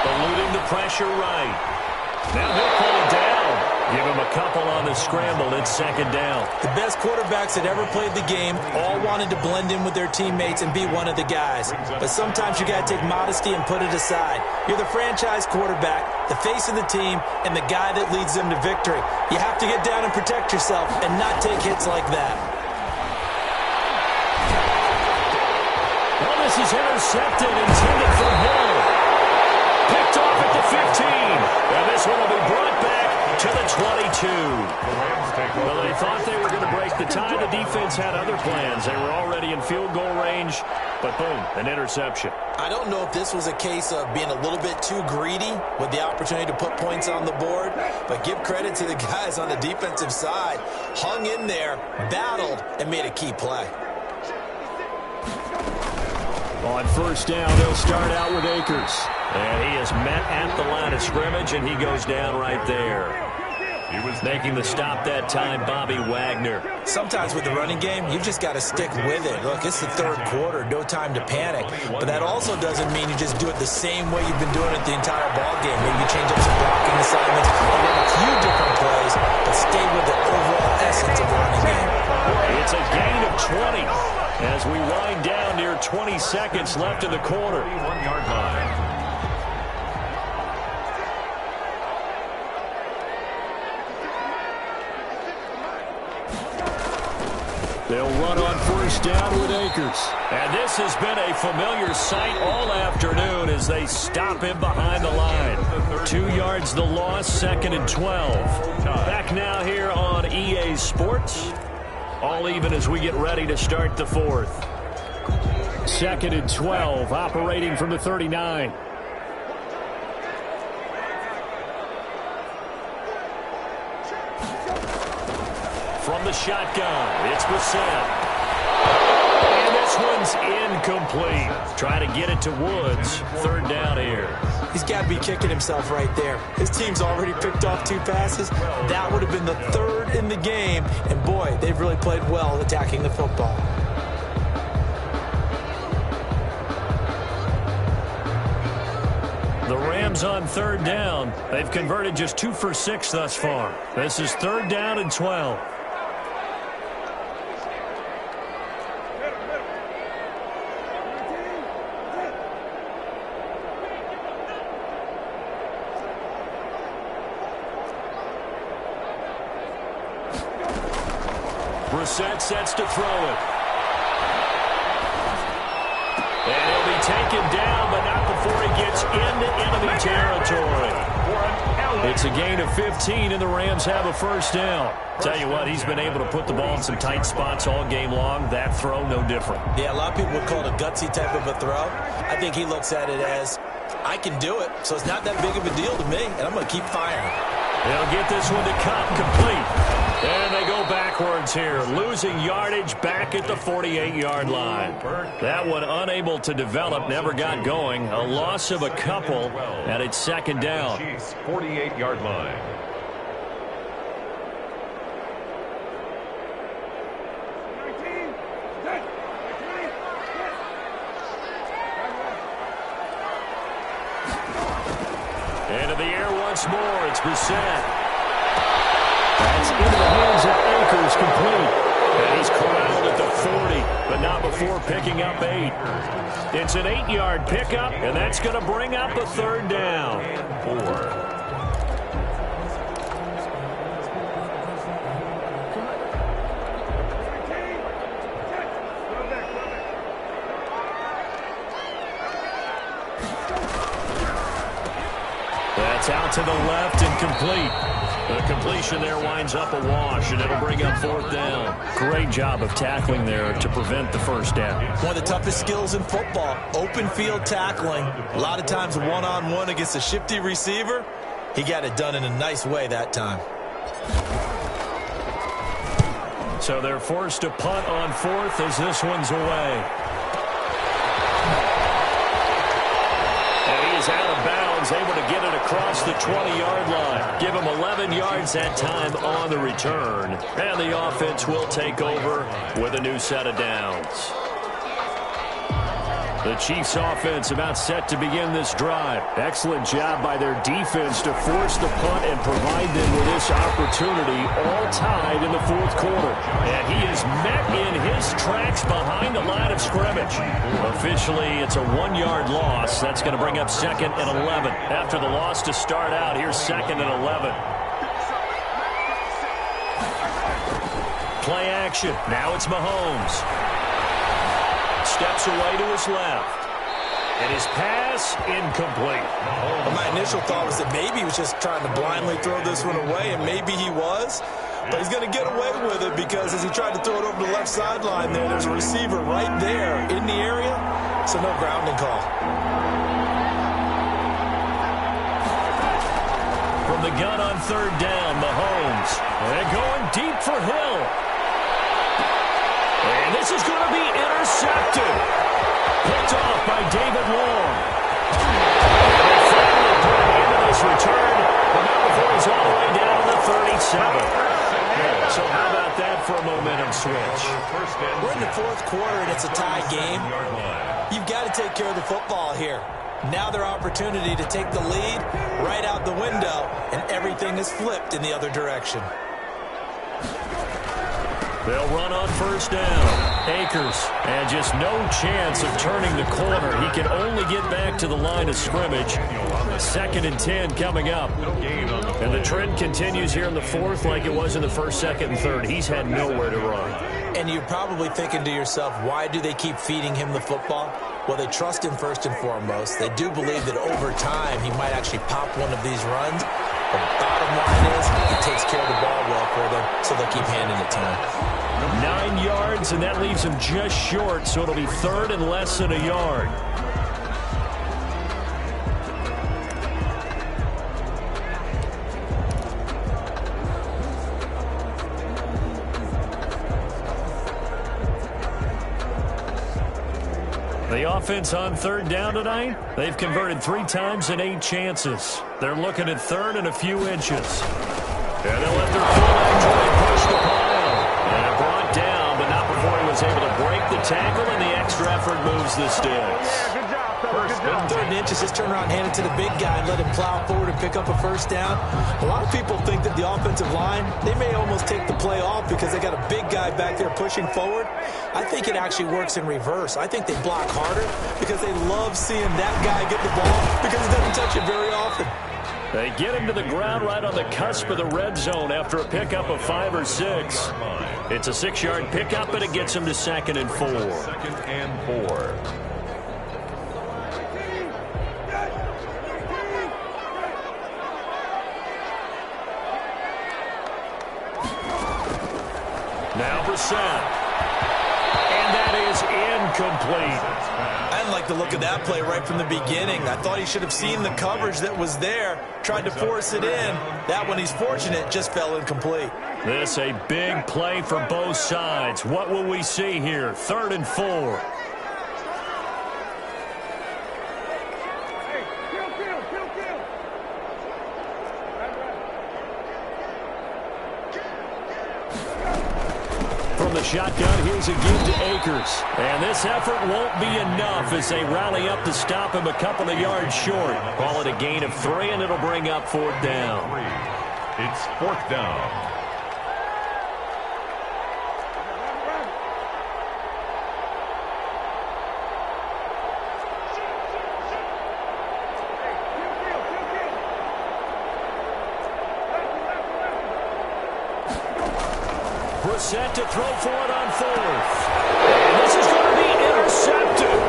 Eluding the pressure right. Now he'll pull it down. Give him a couple on the scramble. It's 2nd down. The best quarterbacks that ever played the game all wanted to blend in with their teammates and be one of the guys. But sometimes you got to take modesty and put it aside. You're the franchise quarterback, the face of the team, and the guy that leads them to victory. You have to get down and protect yourself and not take hits like that. Well, this is intercepted, intended for Hill. Picked off at the 15. And this one will be brought back to the 22. Well, they thought they were going to break the tie. The defense had other plans. They were already in field goal range, but boom, an interception. I don't know if this was a case of being a little bit too greedy with the opportunity to put points on the board, but give credit to the guys on the defensive side. Hung in there, battled, and made a key play. On 1st down, they'll start out with Akers. And he is met at the line of scrimmage, and he goes down right there. He was making the stop that time, Bobby Wagner. Sometimes with the running game, you've just got to stick with it. Look, it's the 3rd quarter, no time to panic. But that also doesn't mean you just do it the same way you've been doing it the entire ball game. Maybe you change up some blocking assignments, or run a few different plays, but stay with the overall essence of the running game. It's a gain of 20 as we wind down near 20 seconds left in the quarter. 1-yard line. They'll run on first down with Akers. And this has been a familiar sight all afternoon as they stop him behind the line. 2 yards the loss, 2nd and 12. Back now here on EA Sports. All even as we get ready to start the 4th. 2nd and 12, operating from the 39. From the shotgun, it's Brissett. And this one's incomplete. Try to get it to Woods. 3rd down here. He's got to be kicking himself right there. His team's already picked off 2 passes. That would have been the 3rd in the game. And, boy, they've really played well attacking the football. The Rams on 3rd down. They've converted just 2 for 6 thus far. This is 3rd down and 12. Brissett sets to throw it. And he'll be taken down, but not before he gets into enemy territory. It's a gain of 15, and the Rams have a 1st down. Tell you what, he's been able to put the ball in some tight spots all game long. That throw, no different. Yeah, a lot of people would call it a gutsy type of a throw. I think he looks at it as, I can do it, so it's not that big of a deal to me, and I'm going to keep firing. They'll get this one to come complete. And they go backwards here, losing yardage back at the 48-yard line. That one unable to develop, never got going. A loss of a couple, and it's 2nd down. 48-yard line. Into the air once more, it's Brissett. That's into the hands of Akers, complete. And he's corralled at the 40, but not before picking up 8. It's an 8-yard pickup, and that's going to bring up a 3rd down. 4. That's out to the left and complete. The completion there winds up a wash, and it'll bring up 4th down. Great job of tackling there to prevent the 1st down. One of the toughest skills in football, open field tackling. A lot of times one-on-one against a shifty receiver. He got it done in a nice way that time. So they're forced to punt on 4th as this one's away. And he is out of bounds, able to get it across the 20-yard line. Give him 11 yards that time on the return. And the offense will take over with a new set of downs. The Chiefs offense about set to begin this drive. Excellent job by their defense to force the punt and provide them with this opportunity, all tied in the 4th quarter. And he is met in his tracks behind the line of scrimmage. Officially, it's a 1-yard loss. That's going to bring up 2nd and 11. After the loss to start out, here's 2nd and 11. Play action. Now it's Mahomes. Steps away to his left. And his pass incomplete. Well, my initial thought was that maybe he was just trying to blindly throw this one away, and maybe he was. But he's going to get away with it because as he tried to throw it over the left sideline there's a receiver right there in the area, so no grounding call. From the gun on 3rd down, Mahomes. And going deep for Hill. And this is going to be intercepted. Picked off by David Long. And they finally put an end to this return, but not before he's all the way down to the 37. So how about that for a momentum switch? We're in the 4th quarter, and it's a tie game. You've got to take care of the football here. Now their opportunity to take the lead right out the window, and everything is flipped in the other direction. They'll run on 1st down. Akers, and just no chance of turning the corner. He can only get back to the line of scrimmage. 2nd and 10 coming up. And the trend continues here in the 4th like it was in the 1st, 2nd, and 3rd. He's had nowhere to run. And And you're probably thinking to yourself, why do they keep feeding him the football? Well, they trust him first and foremost. They do believe that over time he might actually pop one of these runs. The bottom line is he takes care of the ball well for them, so they'll keep handing it to him. 9 yards, and that leaves him just short, so it'll be third and less than a yard. The offense on third down tonight, they've converted 3 times in 8 chances. They're looking at third and a few inches. And they'll let their fullback try and push the pile. And brought down, but not before he was able to break the tackle, and the extra effort moves the sticks. Third and inches, just turn around and hand it to the big guy and let him plow forward and pick up a first down. A lot of people think that the offensive line, they may almost take the play off because they got a big guy back there pushing forward. I think it actually works in reverse. I think they block harder because they love seeing that guy get the ball because he doesn't touch it very often. They get him to the ground right on the cusp of the red zone after a pickup of 5 or 6. It's a 6-yard pickup, and it gets him to 2nd and 4. 2nd and 4. Now Brissett. And that is incomplete. I didn't like the look of that play right from the beginning. I thought he should have seen the coverage that was there, tried to force it in. That one, he's fortunate, just fell incomplete. This a big play for both sides. What will we see here? 3rd and 4. From the shotgun, here's a give to Akers. And this effort won't be enough as they rally up to stop him a couple of yards short. Call it a gain of 3, and it'll bring up 4th down. It's 4th down. Set to throw for it on 4th. And this is going to be intercepted.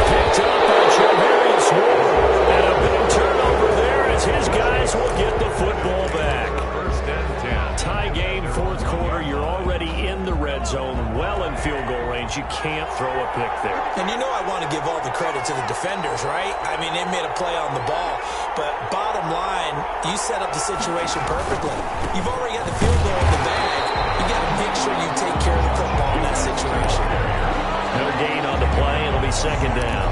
Picked up by Javarius Ward. And a big turnover there as his guys will get the football back. 1st and 10. Tie game, 4th quarter. You're already in the red zone, well in field goal range. You can't throw a pick there. And you know I want to give all the credit to the defenders, right? I mean, they made a play on the ball. But bottom line, you set up the situation perfectly. You've already got the field goal in the bag. You got to make sure you take care of the football in that situation. No gain on the play. It'll be 2nd down.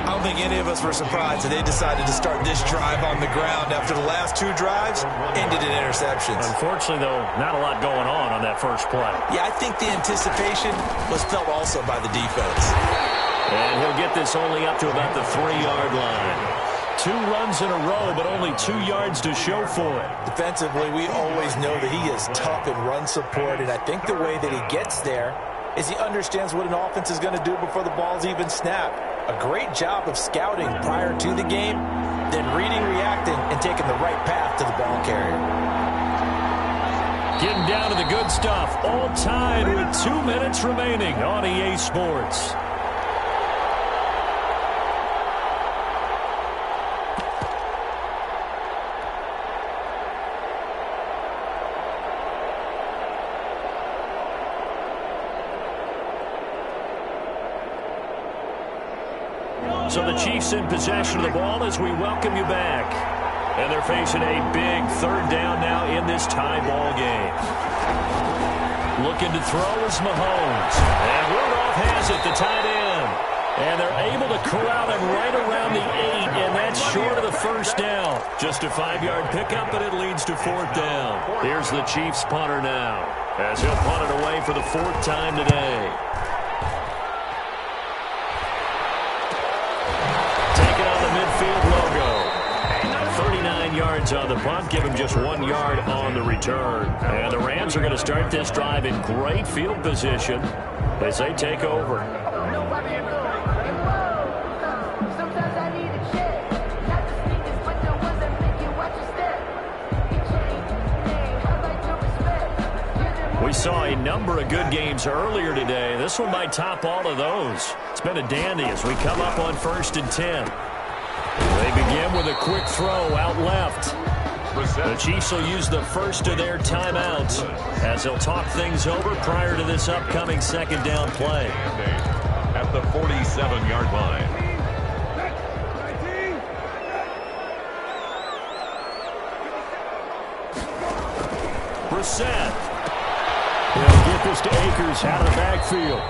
I don't think any of us were surprised that they decided to start this drive on the ground after the last 2 drives ended in interceptions. Unfortunately, though, not a lot going on that first play. Yeah, I think the anticipation was felt also by the defense. And he'll get this only up to about the 3-yard line. 2 runs in a row, but only 2 yards to show for it. Defensively, we always know that he is tough in run support, and I think the way that he gets there is he understands what an offense is going to do before the ball's even snapped. A great job of scouting prior to the game, then reading, reacting, and taking the right path to the ball carrier. Getting down to the good stuff. All tied with 2 minutes remaining on EA Sports. So the Chiefs in possession of the ball as we welcome you back. And they're facing a big 3rd down now in this tie ball game. Looking to throw is Mahomes. And Rudolph has it, the tight end. And they're able to corral him right around the 8, and that's short of the 1st down. Just a 5-yard pickup, but it leads to 4th down. Here's the Chiefs punter now, as he'll punt it away for the 4th time today. Midfield logo. 39 yards on the punt, give him just 1 yard on the return. And the Rams are going to start this drive in great field position as they take over. saw a number of good games earlier today. This one might top all of those. It's been a dandy as we come up on 1st and 10. They begin with a quick throw out left. The Chiefs will use the first of their timeouts as they'll talk things over prior to this upcoming second down play. At the 47-yard line. Brissett. He'll get this to Akers out of the backfield.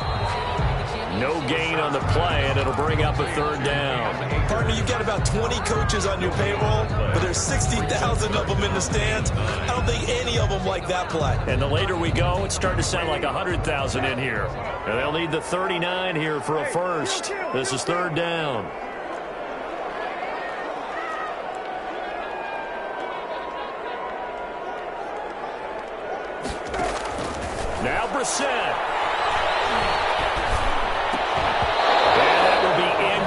No gain on the play, and it'll bring up a 3rd down. Partner, you've got about 20 coaches on your payroll, but there's 60,000 of them in the stands. I don't think any of them like that play. And the later we go, it's starting to sound like 100,000 in here. And they'll need the 39 here for a first. This is 3rd down. Now Brissett.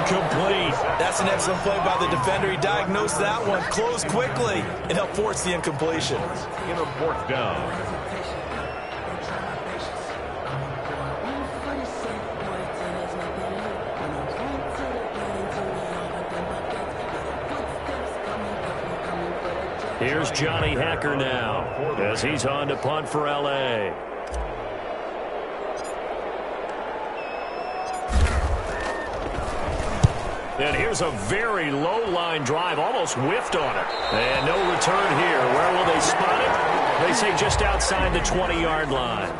Incomplete. That's an excellent play by the defender. He diagnosed that one, closed quickly, and helped force the incompletion. In a 4th down. Here's Johnny Hacker now as he's on to punt for L.A. And here's a very low-line drive, almost whiffed on it. And no return here. Where will they spot it? They say just outside the 20-yard line.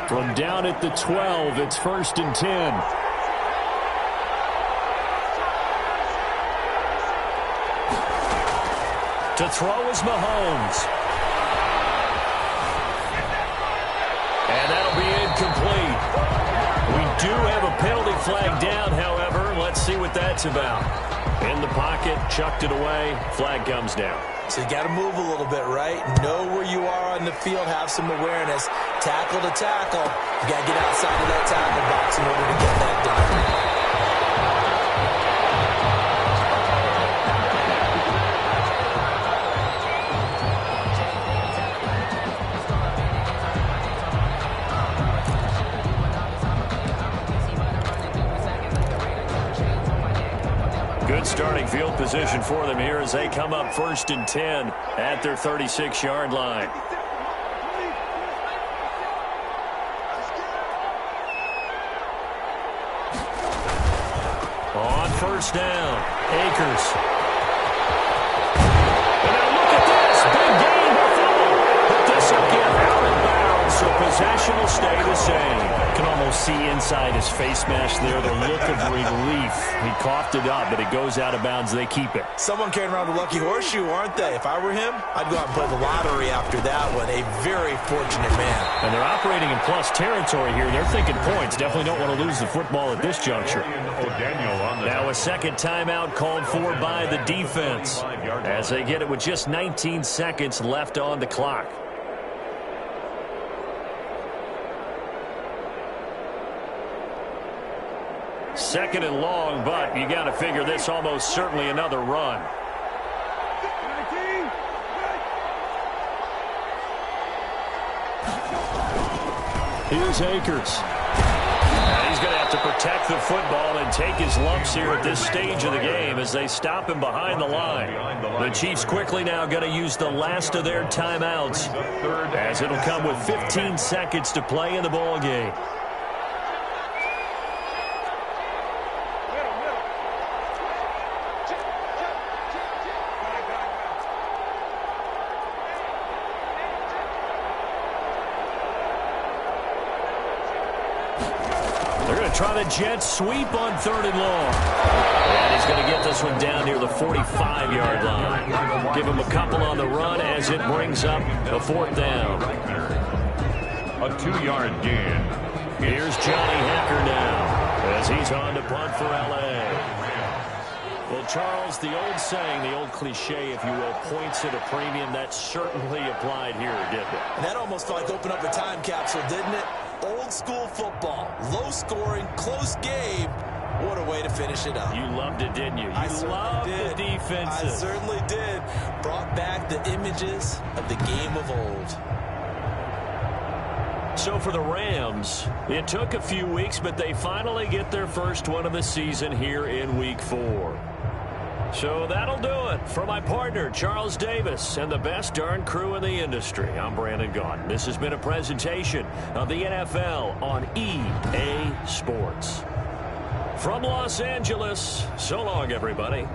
From down at the 12, it's 1st and 10. To throw is Mahomes. And that'll be incomplete. We do have a penalty flag down, however. Let's see what that's about. In the pocket, chucked it away. Flag comes down. So you got to move a little bit, right? Know where you are on the field, have some awareness. Tackle to tackle. You got to get outside of that tackle box in order to get that done. Good starting field position for them here as they come up 1st and 10 at their 36-yard line. On 1st down, Akers. And now look at this. Big gain before. But this will get out of bounds, so possession will stay the same. Can almost see inside his face mask there, the look of relief. He coughed it up, but it goes out of bounds. They keep it. Someone carrying around a lucky horseshoe, aren't they? If I were him, I'd go out and play the lottery after that one. A very fortunate man. And they're operating in plus territory here. They're thinking points. Definitely don't want to lose the football at this juncture. Now a second timeout called for by the defense as they get it with just 19 seconds left on the clock. Second and long, but you got to figure this almost certainly another run. Here's Akers. He's going to have to protect the football and take his lumps here at this stage of the game as they stop him behind the line. The Chiefs quickly now going to use the last of their timeouts as it'll come with 15 seconds to play in the ball game. Try the jet sweep on 3rd and long. And he's going to get this one down near the 45-yard line. Give him a couple on the run as it brings up a 4th down. A 2-yard gain. Here's Johnny Hacker now as he's on to punt for L.A. Well, Charles, the old saying, the old cliche, if you will, points at a premium, that certainly applied here, didn't it? And that almost felt like opened up a time capsule, didn't it? Old school football, low scoring, close game, What a way to finish it up. You loved it, didn't you? You loved the defenses. I certainly did. Brought back the images of the game of old. So for the Rams, it took a few weeks, but they finally get their first one of the season here in Week 4. So that'll do it. For my partner, Charles Davis, and the best darn crew in the industry, I'm Brandon Gaudin. This has been a presentation of the NFL on EA Sports. From Los Angeles, so long, everybody.